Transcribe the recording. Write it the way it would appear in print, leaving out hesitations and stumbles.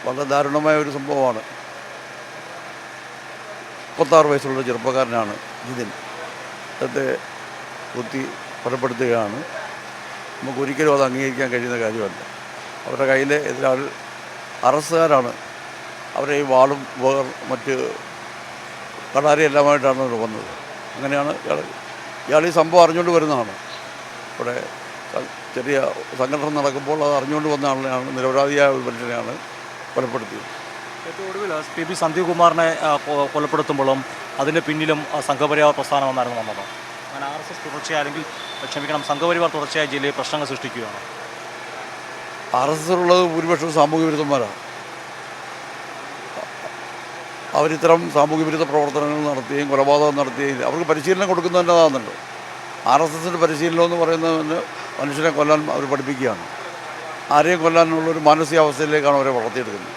വളരെ ദാരുണമായ ഒരു സംഭവമാണ്. 36 വയസ്സുള്ള ചെറുപ്പക്കാരനാണ് ജിതിൻ. അദ്ദേഹത്തെ കുത്തി കൊലപ്പെടുത്തുകയാണ്. നമുക്കൊരിക്കലും അത് അംഗീകരിക്കാൻ കഴിയുന്ന കാര്യമല്ല. അവരുടെ കയ്യിലെ എതിരാൾ അറസ്റ്റുകാരാണ്. അവരെ ഈ വാളും മറ്റ് കടാരയെല്ലാമായിട്ടാണ് അവർ വന്നത്. അങ്ങനെയാണ് ഇയാൾ ഈ സംഭവം അറിഞ്ഞുകൊണ്ട് വരുന്നതാണ്. ഇവിടെ ചെറിയ സംഘടന നടക്കുമ്പോൾ അത് അറിഞ്ഞുകൊണ്ട് വന്ന ആളിനെയാണ്, നിരപരാധിയായ ഒരു മനുഷ്യനെയാണ് കൊലപ്പെടുത്തിയത്. ഏറ്റവും ഒടുവിൽ പി സന്ദീപ് കുമാറിനെ കൊലപ്പെടുത്തുമ്പോഴും അതിൻ്റെ പിന്നിലും സംഘപരിവാർ പ്രസ്ഥാനമെന്നായിരുന്നു വന്നത്. അങ്ങനെ RSS തുടർച്ചയായി, അല്ലെങ്കിൽ സംഘപരിവാർ തുടർച്ചയായി ജില്ലയിൽ പ്രശ്നങ്ങൾ സൃഷ്ടിക്കുകയാണ്. RSSലുള്ളത് ഭൂരിപക്ഷവും സാമൂഹ്യ വിരുദ്ധന്മാരാണ്. അവരിത്തരം സാമൂഹ്യ വിരുദ്ധ പ്രവർത്തനങ്ങൾ നടത്തുകയും കൊലപാതകം നടത്തുകയും അവർക്ക് പരിശീലനം കൊടുക്കുന്നതിൻ്റെ അതാകുന്നുണ്ട്. RSSൻ്റെ പരിശീലനം എന്ന് പറയുന്നതിന് മനുഷ്യനെ കൊല്ലാൻ അവർ പഠിപ്പിക്കുകയാണ്. ആരെയും കൊല്ലാനുള്ളൊരു മാനസികാവസ്ഥയിലേക്കാണ് അവരെ വളർത്തിയെടുക്കുന്നത്.